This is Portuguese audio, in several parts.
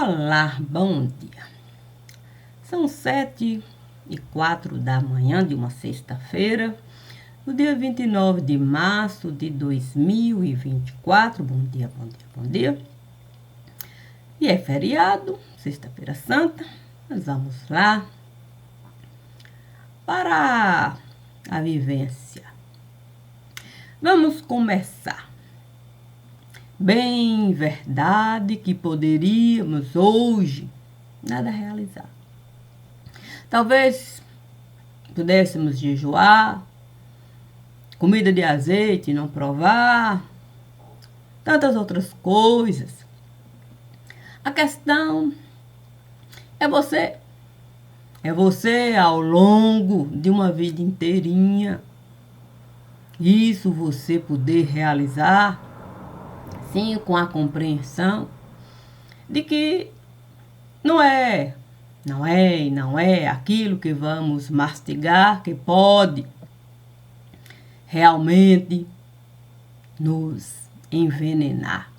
Olá, bom dia. São 7h04 da manhã de uma sexta-feira, no dia 29 de março de 2024. Bom dia, bom dia, bom dia. E é feriado, sexta-feira santa. Nós vamos lá para a vivência. Vamos começar. Bem verdade que poderíamos hoje nada realizar. Talvez pudéssemos jejuar, comida de azeite não provar, tantas outras coisas. A questão é você ao longo de uma vida inteirinha, isso você poder realizar, sim, com a compreensão de que não é aquilo que vamos mastigar que pode realmente nos envenenar.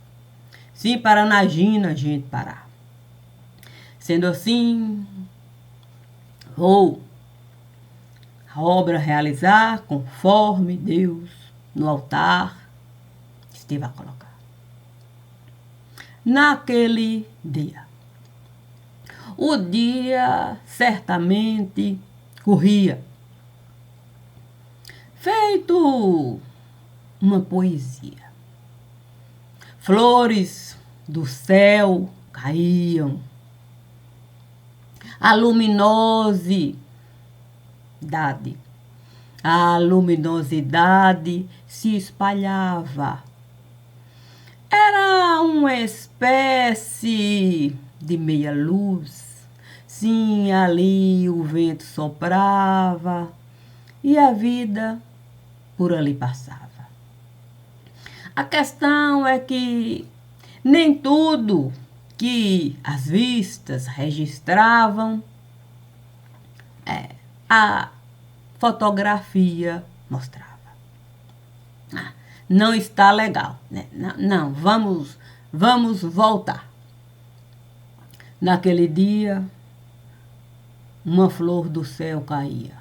Sim, para na gina a gente parar. Sendo assim, vou a obra realizar conforme Deus no altar esteve a colocar. Naquele dia. O dia certamente corria, feito uma poesia. Flores do céu caíam, a luminosidade se espalhava. Era uma espécie de meia luz. Sim, ali o vento soprava e a vida por ali passava. A questão é que nem tudo que as vistas registravam a fotografia mostrava. Não está legal, né? Não, vamos voltar. Naquele dia, uma flor do céu caía.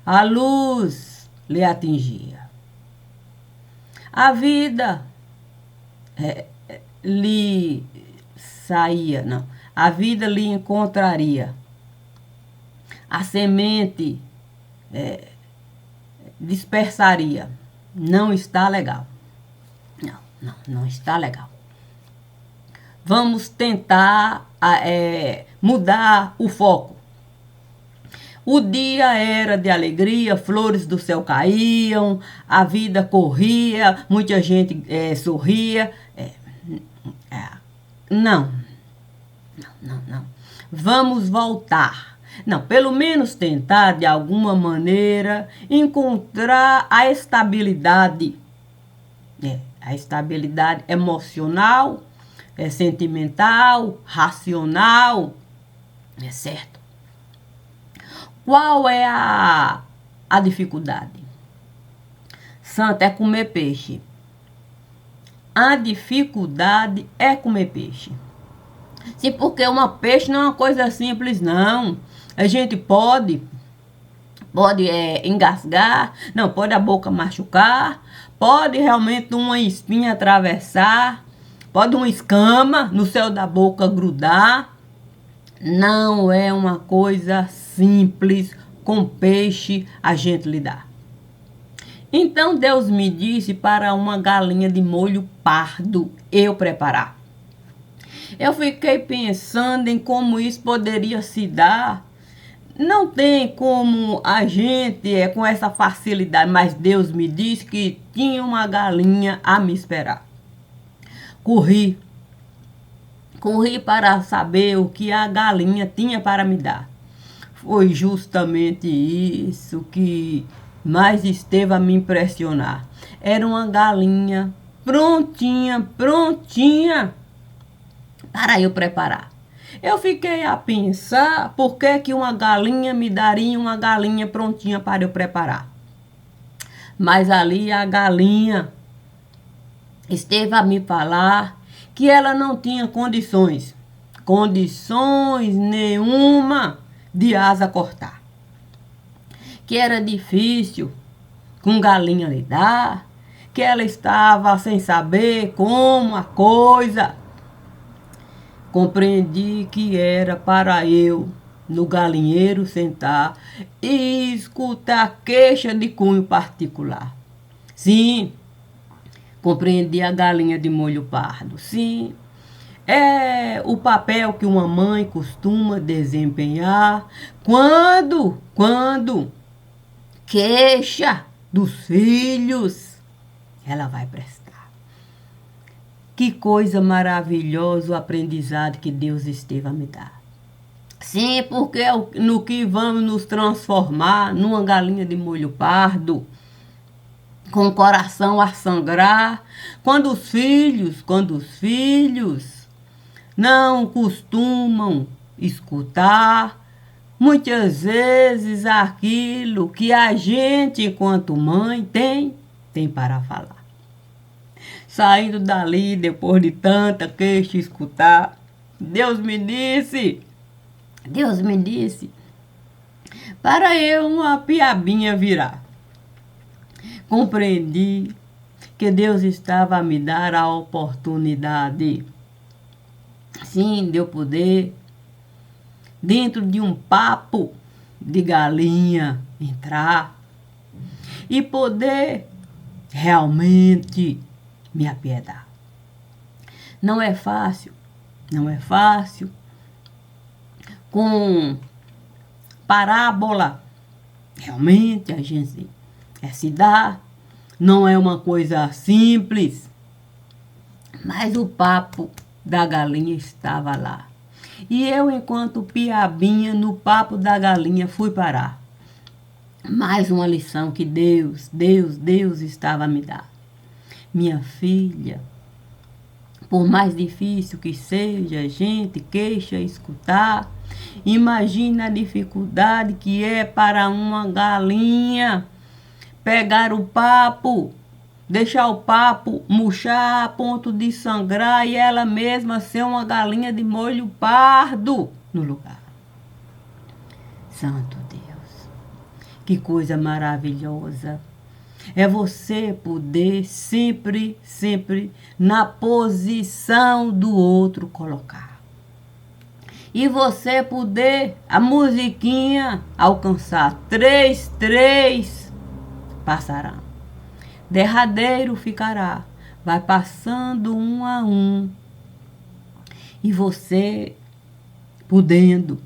A luz lhe atingia. A vida lhe saía, não. A vida lhe encontraria. A semente dispersaria. Não está legal. Não está legal. Vamos tentar mudar o foco. O dia era de alegria, flores do céu caíam, a vida corria, muita gente sorria. Não. Vamos voltar. Não, pelo menos tentar, de alguma maneira, encontrar a estabilidade. A estabilidade emocional, sentimental, racional, certo? Qual é a dificuldade? Santa, é comer peixe. A dificuldade é comer peixe. Sim, porque peixe não é uma coisa simples, não. A gente pode engasgar, não, pode a boca machucar, pode realmente uma espinha atravessar, pode uma escama no céu da boca grudar. Não é uma coisa simples com peixe a gente lidar. Então Deus me disse para uma galinha de molho pardo eu preparar. Eu fiquei pensando em como isso poderia se dar. Não tem como a gente com essa facilidade, mas Deus me disse que tinha uma galinha a me esperar. Corri para saber o que a galinha tinha para me dar. Foi justamente isso que mais esteve a me impressionar. Era uma galinha prontinha para eu preparar. Eu fiquei a pensar por que uma galinha me daria uma galinha prontinha para eu preparar. Mas ali a galinha esteve a me falar que ela não tinha condições nenhuma de asa cortar. Que era difícil com galinha lidar, que ela estava sem saber como a coisa. Compreendi que era para eu, no galinheiro, sentar e escutar queixa de cunho particular. Sim, compreendi a galinha de molho pardo. Sim, é o papel que uma mãe costuma desempenhar quando queixa dos filhos, ela vai prestar. Que coisa maravilhosa o aprendizado que Deus esteve a me dar. Sim, porque é no que vamos nos transformar numa galinha de molho pardo, com o coração a sangrar, quando os filhos não costumam escutar muitas vezes aquilo que a gente, enquanto mãe, tem para falar. Saindo dali, depois de tanta queixa escutar, Deus me disse, para eu uma piabinha virar. Compreendi que Deus estava a me dar a oportunidade, sim, de eu poder, dentro de um papo de galinha, entrar e poder realmente me apiedar. Não é fácil com parábola, realmente a gente se dá, não é uma coisa simples, mas o papo da galinha estava lá. E eu, enquanto piabinha, no papo da galinha, fui parar. Mais uma lição que Deus estava a me dar. Minha filha, por mais difícil que seja, a gente queixa escutar, imagina a dificuldade que é para uma galinha pegar o papo, deixar o papo murchar a ponto de sangrar e ela mesma ser uma galinha de molho pardo no lugar. Santo Deus, que coisa maravilhosa é você poder sempre na posição do outro colocar. E você poder, a musiquinha, alcançar 3 passarão. Derradeiro ficará, vai passando um a um. E você podendo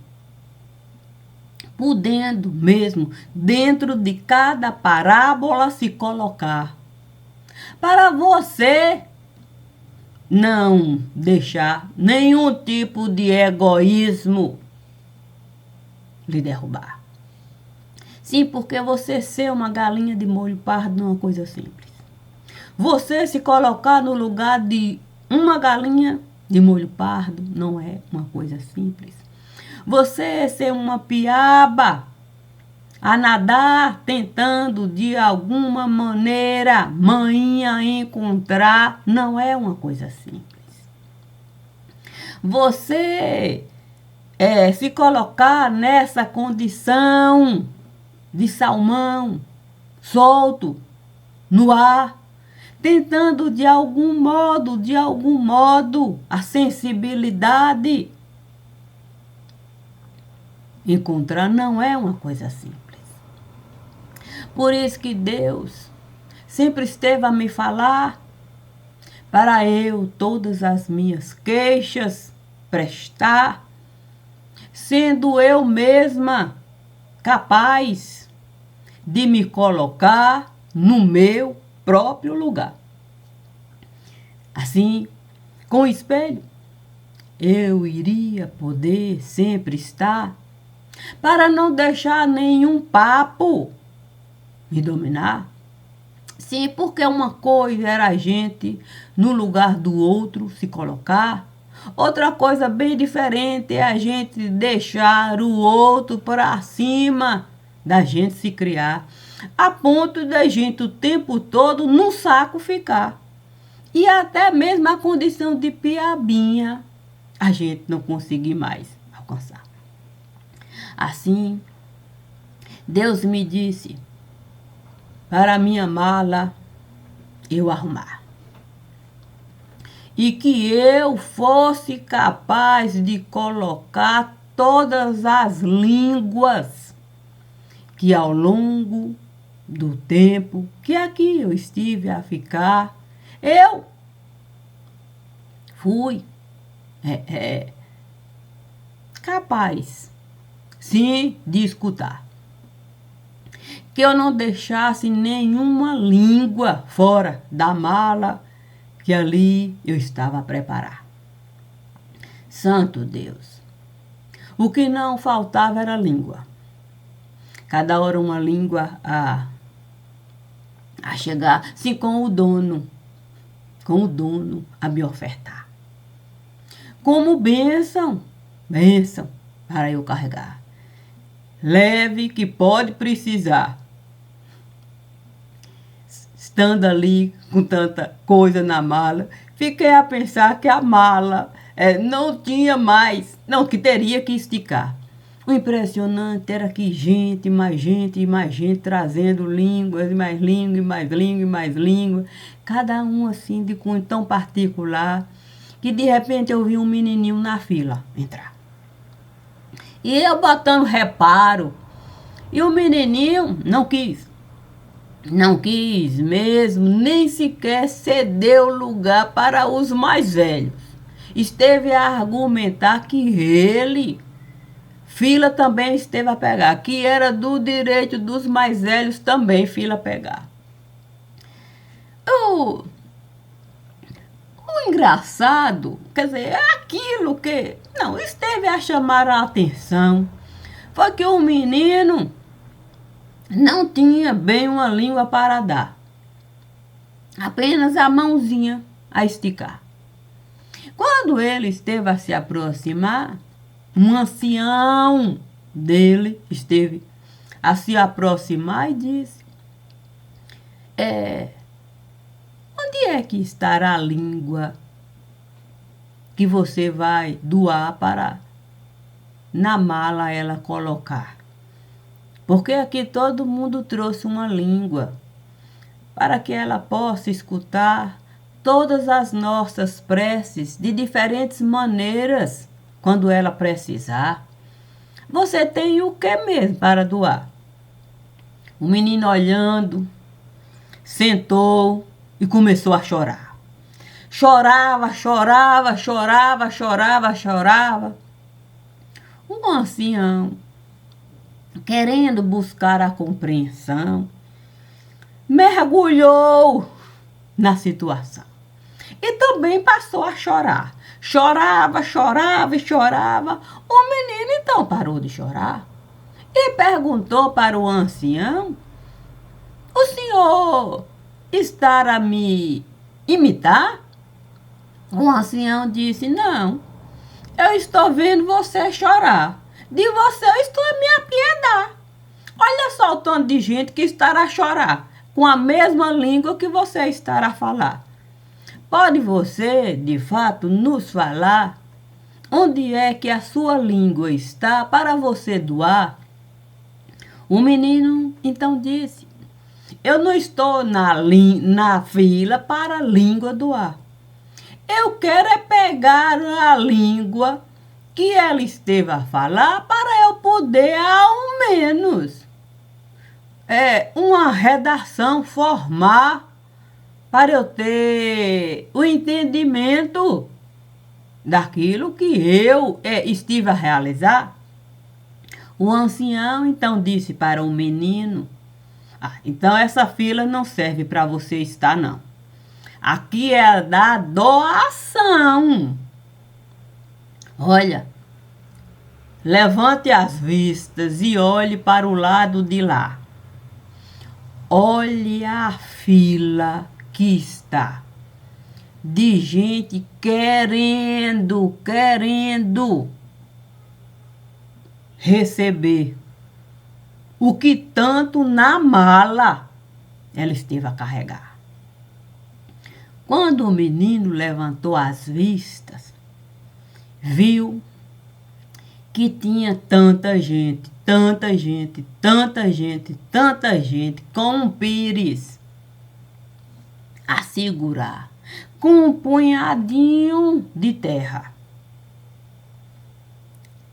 mesmo, dentro de cada parábola se colocar. Para você não deixar nenhum tipo de egoísmo lhe derrubar. Sim, porque você ser uma galinha de molho pardo não é uma coisa simples. Você se colocar no lugar de uma galinha de molho pardo não é uma coisa simples. Você ser uma piaba a nadar tentando de alguma maneira manhinha encontrar não é uma coisa simples. Você se colocar nessa condição de salmão, solto, no ar, tentando de algum modo, a sensibilidade encontrar não é uma coisa simples. Por isso que Deus sempre esteve a me falar para eu todas as minhas queixas prestar, sendo eu mesma capaz de me colocar no meu próprio lugar. Assim, com o espelho, eu iria poder sempre estar para não deixar nenhum papo me dominar. Sim, porque uma coisa era a gente no lugar do outro se colocar. Outra coisa bem diferente é a gente deixar o outro para cima da gente se criar, a ponto da gente o tempo todo no saco ficar. e até mesmo a condição de piabinha a gente não conseguir mais alcançar. Assim, Deus me disse para minha mala eu arrumar. E que eu fosse capaz de colocar todas as línguas que ao longo do tempo que aqui eu estive a ficar, eu fui capaz, sim, de escutar. Que eu não deixasse nenhuma língua fora da mala que ali eu estava a preparar. Santo Deus, o que não faltava era língua. Cada hora uma língua a chegar, sim, com o dono a me ofertar. Como bênção para eu carregar. Leve que pode precisar. Estando ali com tanta coisa na mala, fiquei a pensar que a mala não tinha mais, não, que teria que esticar. O impressionante era que gente, mais gente e mais gente, trazendo línguas, e mais língua, e mais língua, e mais língua, cada um assim de cunho tão particular, que de repente eu vi um menininho na fila entrar. E eu botando reparo, e o menininho não quis mesmo, nem sequer cedeu lugar para os mais velhos. Esteve a argumentar que ele, fila também esteve a pegar, que era do direito dos mais velhos também fila pegar. O engraçado, quer dizer, é aquilo que não esteve a chamar a atenção, foi que o menino não tinha bem uma língua para dar, apenas a mãozinha a esticar. Quando ele esteve a se aproximar, um ancião dele esteve a se aproximar e disse: onde é que estará a língua que você vai doar para na mala ela colocar? Porque aqui todo mundo trouxe uma língua para que ela possa escutar todas as nossas preces de diferentes maneiras quando ela precisar. Você tem o que mesmo para doar? O menino olhando, sentou e começou a chorar. Chorava. Um ancião, querendo buscar a compreensão, mergulhou na situação e também passou a chorar. Chorava. O menino então parou de chorar e perguntou para o ancião: o senhor está a me imitar? O ancião disse: não, eu estou vendo você chorar. De você eu estou a me apiedar. Olha só o tanto de gente que estará a chorar com a mesma língua que você estará a falar. Pode você, de fato, nos falar onde é que a sua língua está para você doar? O menino então disse: eu não estou na fila para a língua doar. Eu quero é pegar a língua que ela esteve a falar para eu poder, ao menos, uma redação formar, para eu ter o entendimento daquilo que eu estive a realizar. O ancião então disse para o menino: então essa fila não serve para você estar, não. Aqui é a da doação. Olha, levante as vistas e olhe para o lado de lá. Olhe a fila que está de gente querendo receber o que tanto na mala ela esteve a carregar. Quando o menino levantou as vistas, viu que tinha tanta gente, tanta gente, tanta gente, tanta gente, com um pires a segurar, com um punhadinho de terra.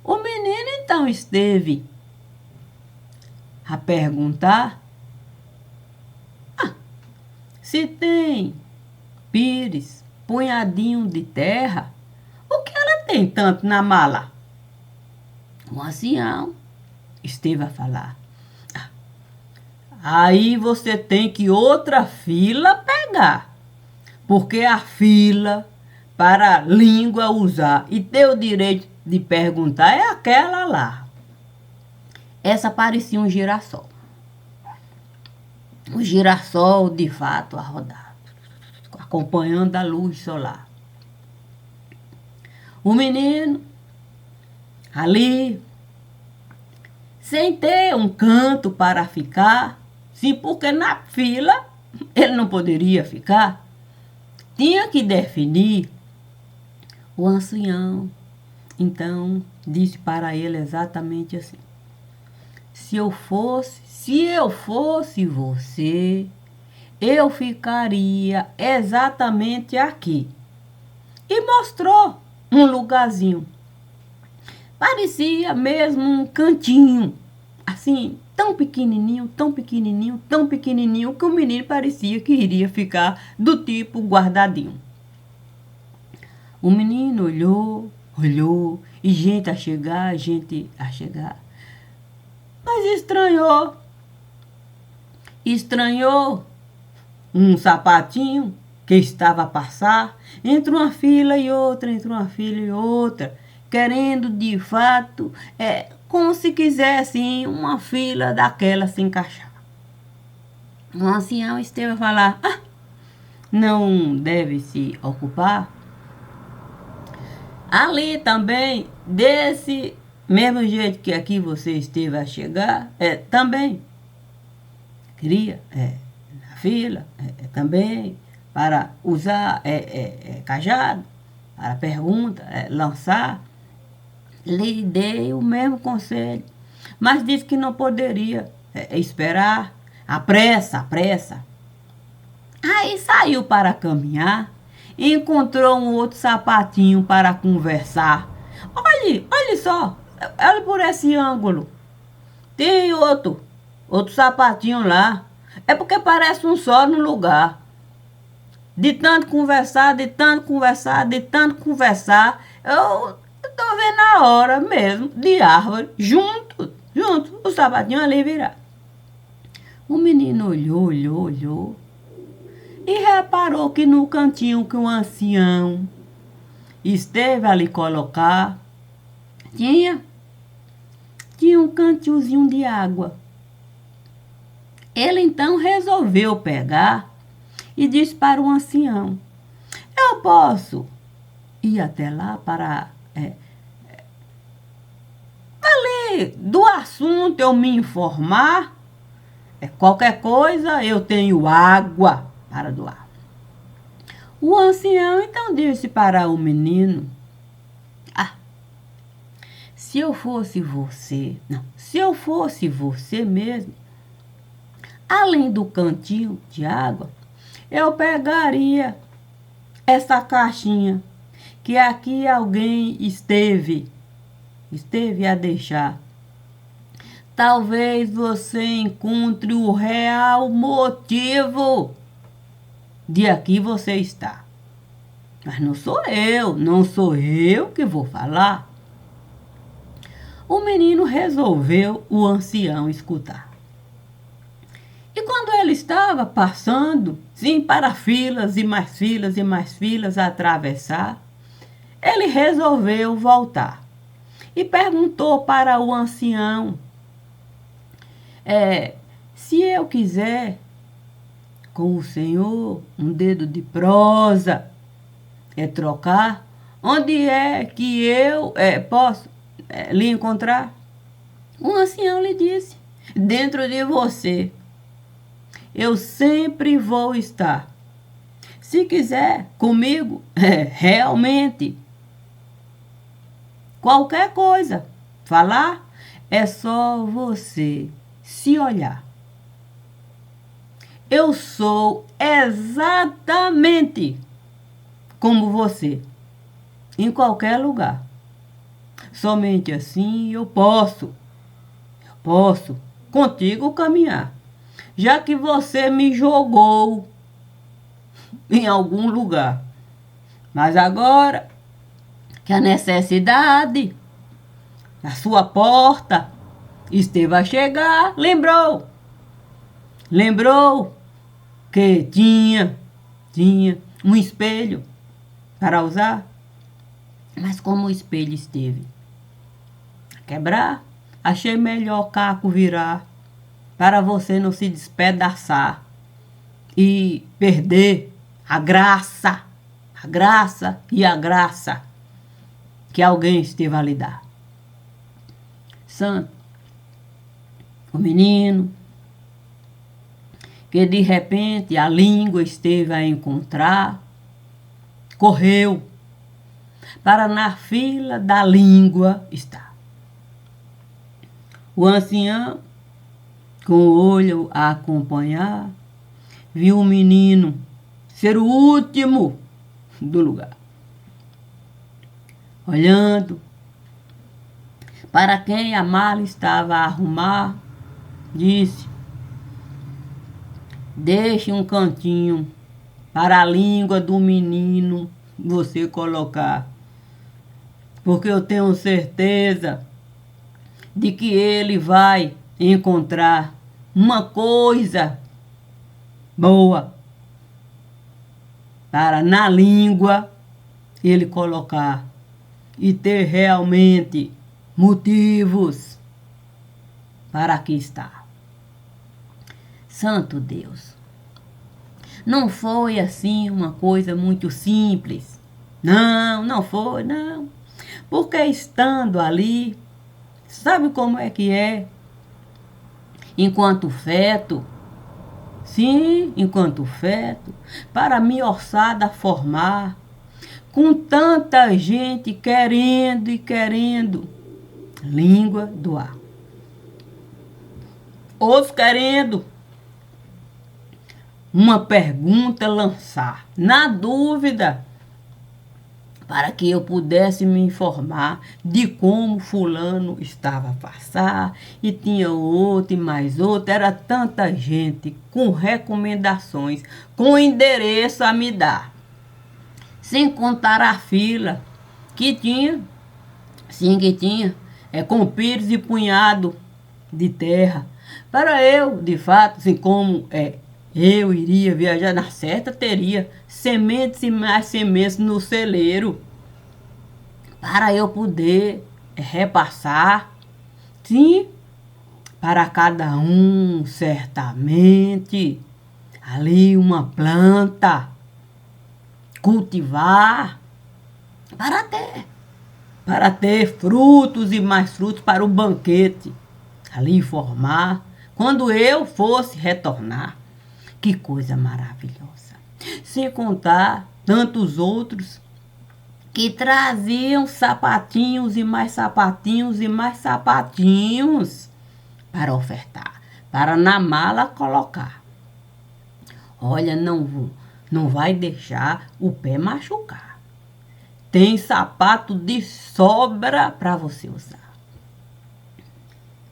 O menino então esteve a perguntar: se tem pires, punhadinho de terra, o que ela tem tanto na mala? O ancião esteve a falar: aí você tem que outra fila pegar, porque a fila para a língua usar e ter o direito de perguntar é aquela lá. Essa parecia um girassol. Um girassol de fato a rodar, acompanhando a luz solar. O menino ali, sem ter um canto para ficar, sim, porque na fila ele não poderia ficar, tinha que definir. O ancião então disse para ele exatamente assim: se eu fosse você, eu ficaria exatamente aqui. E mostrou um lugarzinho. Parecia mesmo um cantinho, assim, tão pequenininho, tão pequenininho, tão pequenininho, que o menino parecia que iria ficar do tipo guardadinho. O menino olhou, olhou, e gente a chegar, gente a chegar. Mas estranhou um sapatinho que estava a passar entre uma fila e outra, entre uma fila e outra, querendo de fato, como se quisesse uma fila daquela se encaixar. O ancião esteve a falar: não deve se ocupar. Ali também, desse mesmo jeito que aqui você esteve a chegar, também queria na fila, também para usar cajado, para pergunta, lançar. Lhe dei o mesmo conselho, mas disse que não poderia esperar, a pressa. Aí saiu para caminhar, encontrou um outro sapatinho para conversar. Olhe só, olhe por esse ângulo. Tem outro sapatinho lá. É porque parece um só no lugar. De tanto conversar, eu tô vendo a hora mesmo de árvore, junto, o sapatinho ali virar. O menino olhou e reparou que no cantinho que o ancião esteve ali colocar, tinha um cantilzinho de água. Ele então resolveu pegar e disse para o ancião: eu posso ir até lá para ali do assunto eu me informar? Qualquer coisa eu tenho água para doar. O ancião então disse para o menino: se eu fosse você mesmo, além do cantinho de água, eu pegaria essa caixinha que aqui alguém esteve a deixar. Talvez você encontre o real motivo de aqui você estar. Mas não sou eu que vou falar. O menino resolveu o ancião escutar. E quando ele estava passando, sim, para filas e mais filas e mais filas a atravessar, ele resolveu voltar e perguntou para o ancião: se eu quiser com o senhor um dedo de prosa, trocar, onde é que eu posso lhe encontrar? O ancião lhe disse: dentro de você. Eu sempre vou estar. Se quiser comigo, realmente, qualquer coisa, falar, é só você se olhar. Eu sou exatamente como você, em qualquer lugar. Somente assim eu posso contigo caminhar, já que você me jogou em algum lugar. Mas agora que a necessidade na sua porta esteve a chegar, lembrou que tinha um espelho para usar, mas como o espelho esteve a quebrar, achei melhor caco virar para você não se despedaçar e perder a graça e a graça que alguém esteve a lhe dar. Santo, o menino que de repente a língua esteve a encontrar, correu para na fila da língua estar. O ancião, com o olho a acompanhar, viu o menino ser o último do lugar. Olhando para quem a mala estava a arrumar, disse: deixe um cantinho para a língua do menino você colocar, porque eu tenho certeza de que ele vai encontrar uma coisa boa para na língua ele colocar e ter realmente motivos para aqui estar. Santo Deus, não foi assim uma coisa muito simples. Não foi, não. Porque estando ali, sabe como é que é? Enquanto feto, sim, enquanto feto, para minha ossada formar, com tanta gente querendo e querendo, língua do ar. Outros querendo uma pergunta lançar, na dúvida, para que eu pudesse me informar de como fulano estava a passar, e tinha outro e mais outro, era tanta gente com recomendações, com endereço a me dar. Sem contar a fila que tinha, com pires e punhado de terra, para eu, de fato, assim como eu iria viajar na certa, teria sementes e mais sementes no celeiro para eu poder repassar, sim, para cada um, certamente, ali uma planta, cultivar, para ter frutos e mais frutos para o banquete, ali formar, quando eu fosse retornar. Que coisa maravilhosa. Sem contar tantos outros que traziam sapatinhos e mais sapatinhos e mais sapatinhos para ofertar, para na mala colocar. Olha, não vai deixar o pé machucar. Tem sapato de sobra para você usar.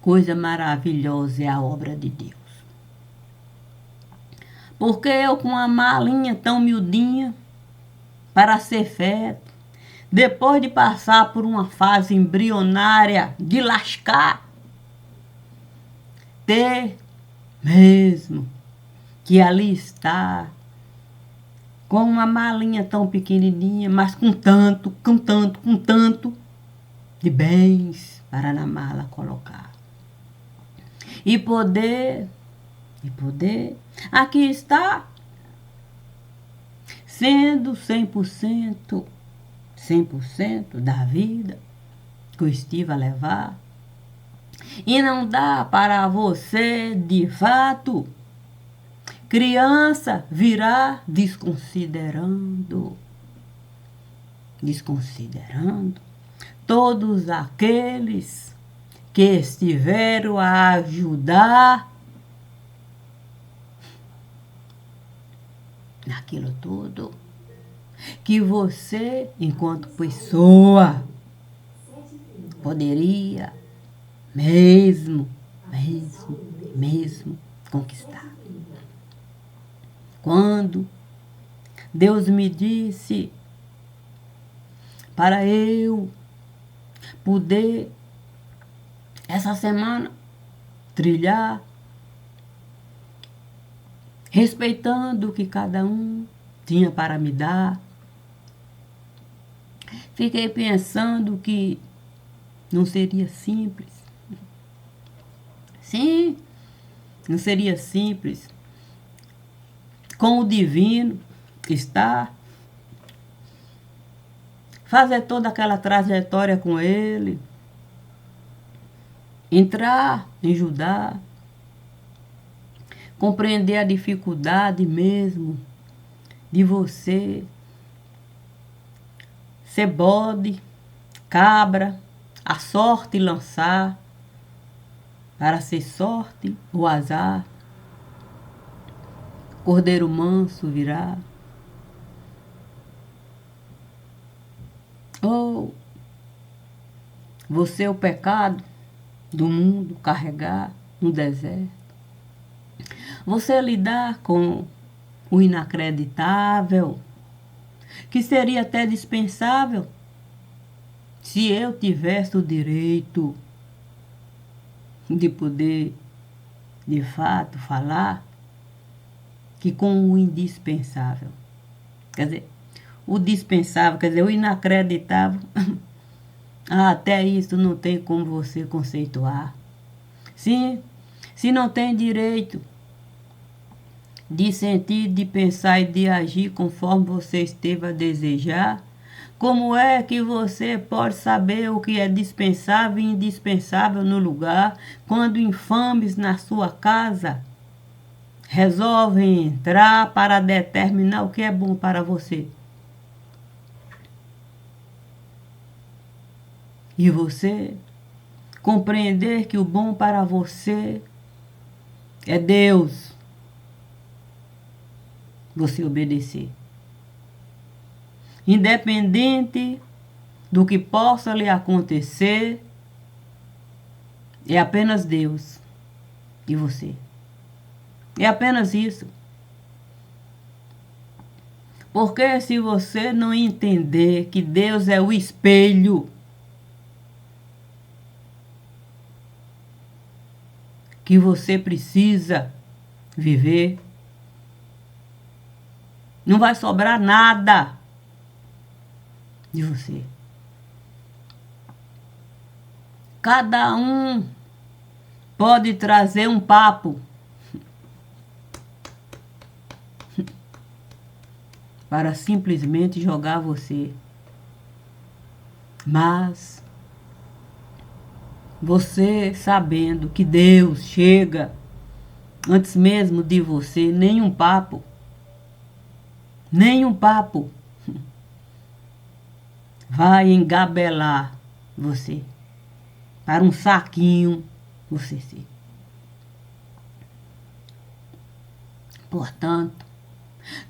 Coisa maravilhosa é a obra de Deus. Porque eu com uma malinha tão miudinha para ser feto, depois de passar por uma fase embrionária de lascar, ter mesmo que ali está com uma malinha tão pequenininha, mas com tanto de bens para na mala colocar. E poder, aqui está, sendo 100% da vida que eu estive a levar. E não dá para você, de fato, criança virá desconsiderando todos aqueles que estiveram a ajudar naquilo tudo que você, enquanto pessoa, poderia mesmo conquistar. Quando Deus me disse para eu poder, essa semana, trilhar, respeitando o que cada um tinha para me dar, fiquei pensando que não seria simples. Sim, não seria simples. Com o divino estar, fazer toda aquela trajetória com ele, entrar em Judá, compreender a dificuldade mesmo de você ser bode, cabra, a sorte lançar, para ser sorte ou azar, cordeiro manso virá, ou você o pecado do mundo carregar no deserto, você lidar com o inacreditável, que seria até dispensável se eu tivesse o direito de poder, de fato, falar que com o indispensável. Quer dizer, o dispensável, quer dizer, o inacreditável, até isso não tem como você conceituar. Sim, se não tem direito de sentir, de pensar e de agir conforme você esteve a desejar, como é que você pode saber o que é dispensável e indispensável no lugar, quando infames na sua casa resolvem entrar para determinar o que é bom para você? E você compreender que o bom para você é Deus, você obedecer. Independente do que possa lhe acontecer, é apenas Deus e você. É apenas isso. Porque se você não entender que Deus é o espelho que você precisa viver, não vai sobrar nada de você. Cada um pode trazer um papo para simplesmente jogar você. Mas você sabendo que Deus chega antes mesmo de você, nenhum papo vai engabelar você para um saquinho você ser. Portanto,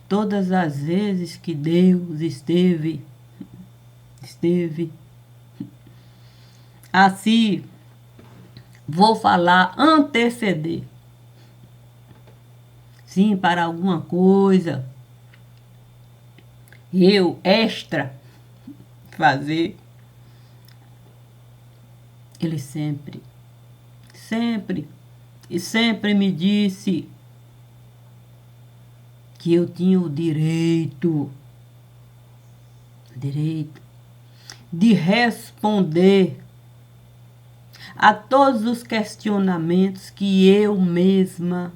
todas as vezes que Deus esteve assim, vou falar anteceder. Sim, para alguma coisa eu extra fazer, ele sempre me disse que eu tinha o direito de responder a todos os questionamentos que eu mesma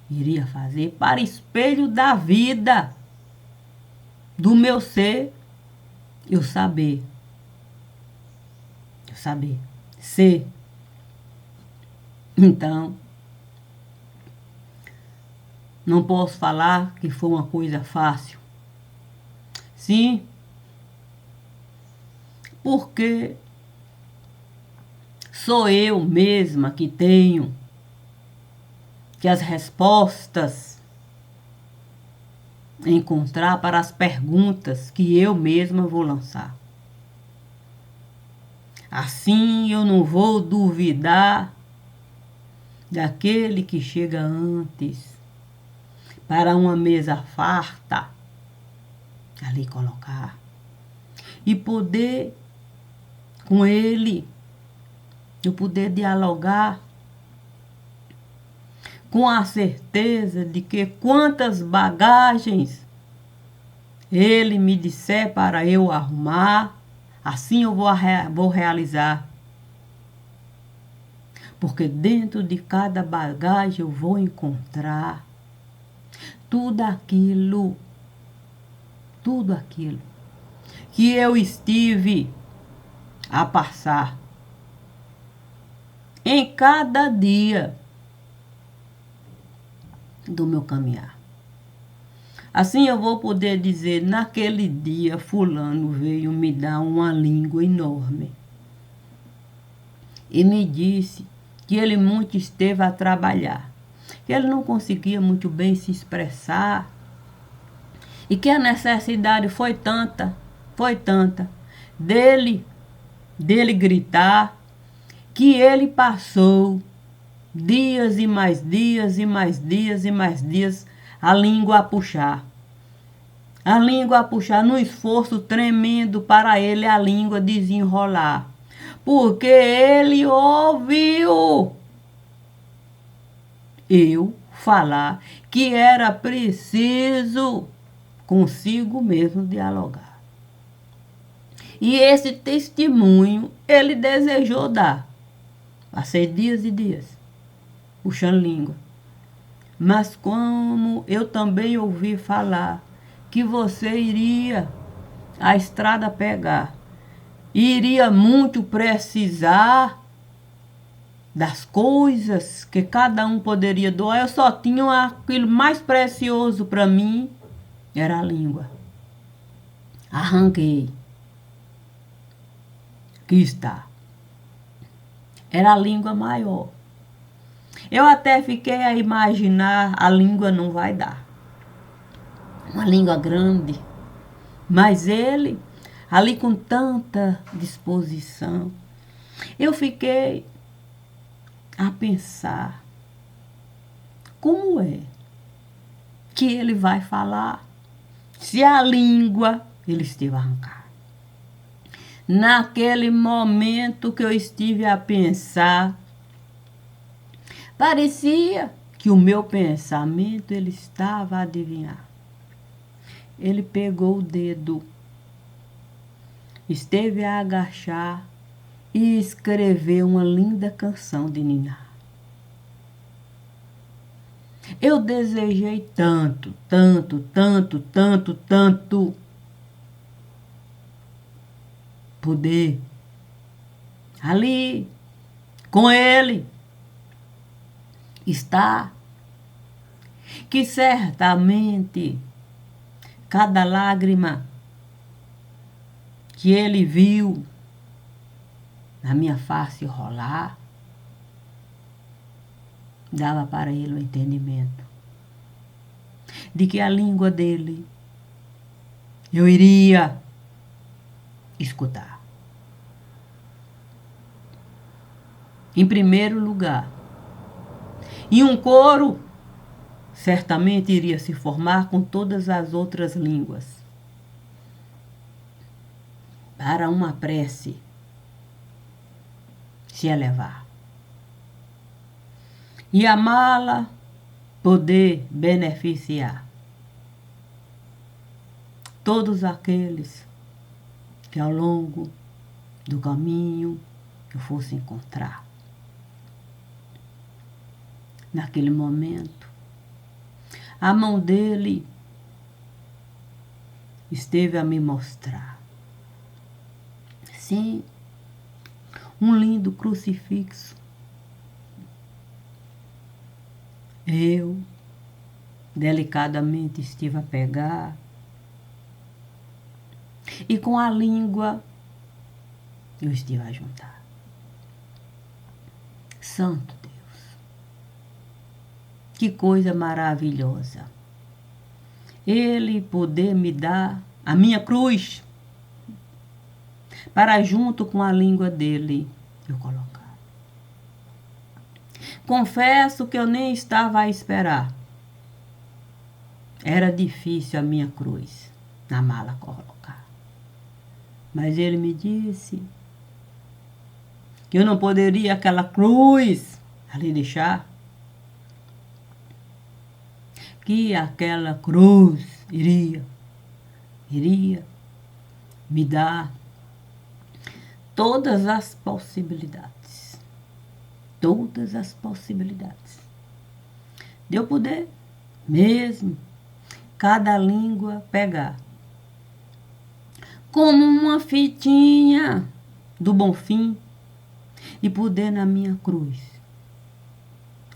iria fazer para espelho da vida, do meu ser, eu saber ser. Então, Não posso falar que foi uma coisa fácil. Sim, porque sou eu mesma que tenho que as respostas encontrar para as perguntas que eu mesma vou lançar. Assim eu não vou duvidar daquele que chega antes para uma mesa farta ali colocar e poder com ele eu poder dialogar com a certeza de que quantas bagagens ele me disser para eu arrumar, assim eu vou realizar. Porque dentro de cada bagagem eu vou encontrar tudo aquilo que eu estive a passar em cada dia do meu caminhar. Assim eu vou poder dizer, naquele dia fulano veio me dar uma língua enorme e me disse que ele muito esteve a trabalhar, que ele não conseguia muito bem se expressar e que a necessidade foi tanta dele gritar, que ele passou dias e mais dias e mais dias e mais dias a língua a puxar. A língua a puxar num esforço tremendo para ele a língua desenrolar. Porque ele ouviu eu falar que era preciso consigo mesmo dialogar. E esse testemunho ele desejou dar. Passei dias e dias puxando língua. Mas como eu também ouvi falar que você iria a estrada pegar, iria muito precisar das coisas que cada um poderia doar, eu só tinha aquilo mais precioso para mim, era a língua. Arranquei. Aqui está. Era a língua maior. Eu até fiquei a imaginar, a língua não vai dar. Uma língua grande. Mas ele, ali com tanta disposição, eu fiquei a pensar, como é que ele vai falar se a língua ele esteve a arrancar? Naquele momento que eu estive a pensar, parecia que o meu pensamento ele estava a adivinhar. Ele pegou o dedo, esteve a agachar e escreveu uma linda canção de ninar. Eu desejei tanto poder ali com ele estar, que certamente cada lágrima que ele viu na minha face rolar dava para ele o entendimento de que a língua dele eu iria escutar. Em primeiro lugar, e um coro certamente iria se formar com todas as outras línguas para uma prece se elevar. E amá-la poder beneficiar todos aqueles que ao longo do caminho eu fosse encontrar. Naquele momento, a mão dele esteve a me mostrar. Sim, um lindo crucifixo. Eu delicadamente estive a pegar, e com a língua eu estive a juntar. Santo Deus, que coisa maravilhosa! Ele poder me dar a minha cruz para junto com a língua dele eu colocar. Confesso que eu nem estava a esperar. Era difícil a minha cruz na mala colocar. Mas ele me disse que eu não poderia aquela cruz ali deixar. Que aquela cruz iria me dar todas as possibilidades. Todas as possibilidades. De eu poder mesmo cada língua pegar. Como uma fitinha do Bonfim e poder na minha cruz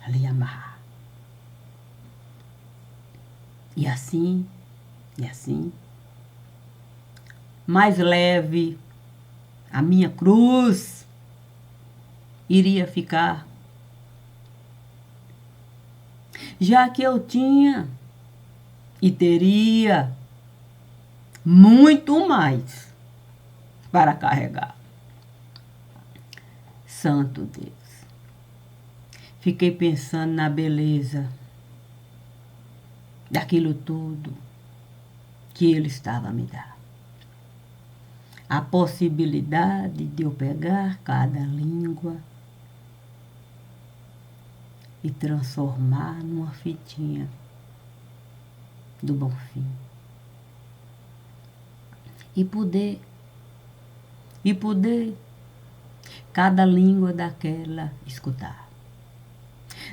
ali amarrar. E assim, mais leve a minha cruz iria ficar. Já que eu tinha e teria muito mais para carregar. Santo Deus. Fiquei pensando na beleza daquilo tudo que ele estava a me dar. A possibilidade de eu pegar cada língua e transformar numa fitinha do Bonfim. E poder cada língua daquela escutar.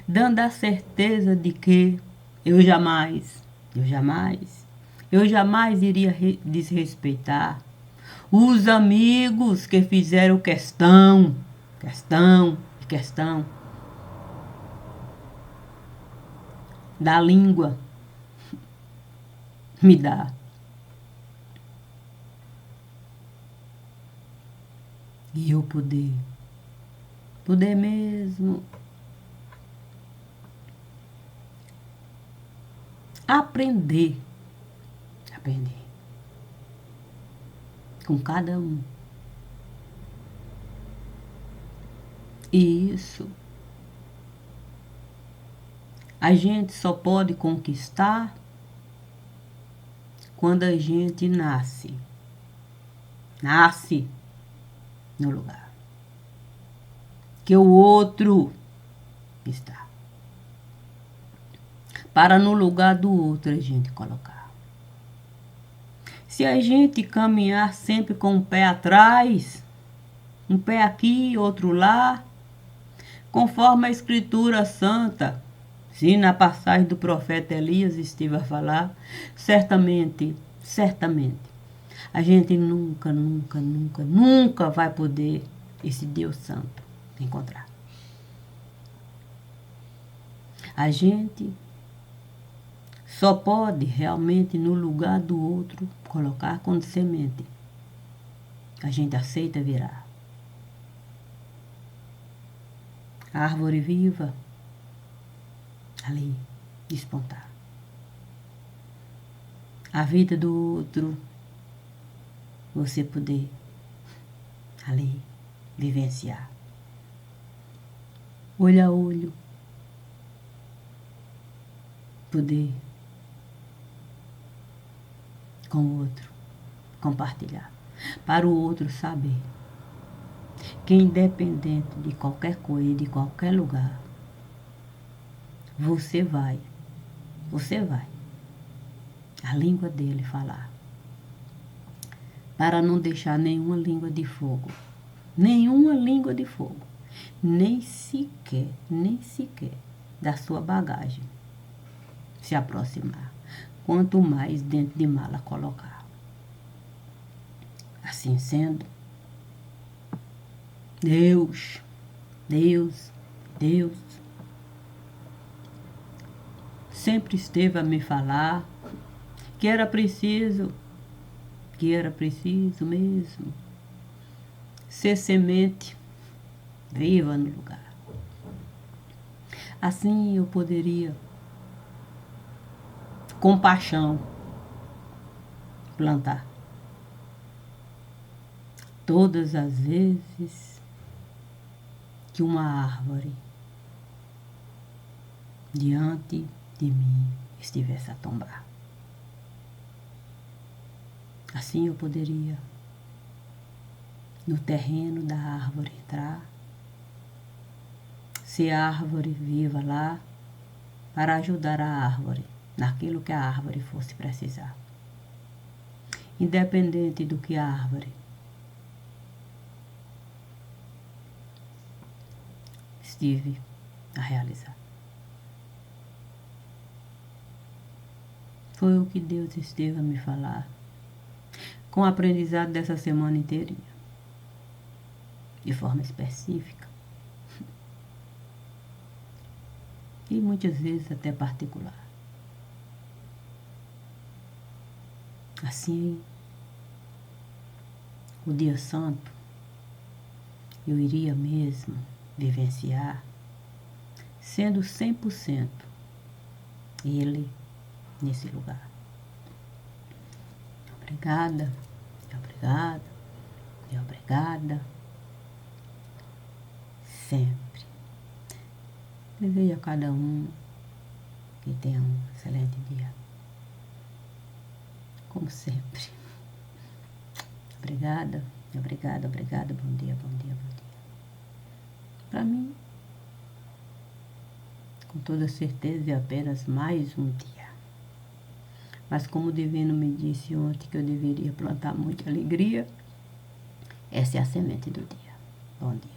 Dando a certeza de que eu jamais iria desrespeitar os amigos que fizeram questão da língua me dar. E eu poder mesmo aprender com cada um. E isso a gente só pode conquistar quando a gente nasce no lugar que o outro está, para no lugar do outro a gente colocar. Se a gente caminhar sempre com um pé atrás, um pé aqui, outro lá, conforme a Escritura Santa, se na passagem do profeta Elias estive a falar, certamente, a gente nunca vai poder esse Deus Santo encontrar. A gente só pode realmente no lugar do outro colocar quando semente. A gente aceita virar. A árvore viva ali despontar. A vida do outro você poder ali vivenciar. Olho a olho. Poder com o outro compartilhar. Para o outro saber que independente de qualquer coisa, de qualquer lugar, você vai a língua dele falar. Para não deixar nenhuma língua de fogo, nem sequer da sua bagagem se aproximar, quanto mais dentro de mala colocar. Assim sendo, Deus, sempre esteve a me falar que era preciso mesmo ser semente viva no lugar. Assim eu poderia, com paixão, plantar. Todas as vezes que uma árvore diante de mim estivesse a tombar. Assim eu poderia, no terreno da árvore, entrar, ser árvore viva lá, para ajudar a árvore naquilo que a árvore fosse precisar. Independente do que a árvore estive a realizar. Foi o que Deus esteve a me falar, com o aprendizado dessa semana inteirinha, de forma específica e muitas vezes até particular. Assim, o dia santo eu iria mesmo vivenciar sendo 100% Ele nesse lugar. Obrigada, obrigada e obrigada sempre. Desejo a cada um que tenha um excelente dia. Como sempre. Obrigada, obrigada, obrigada. Bom dia, bom dia, bom dia. Para mim, com toda certeza, é apenas mais um dia. Mas como o Divino me disse ontem que eu deveria plantar muita alegria, essa é a semente do dia. Bom dia.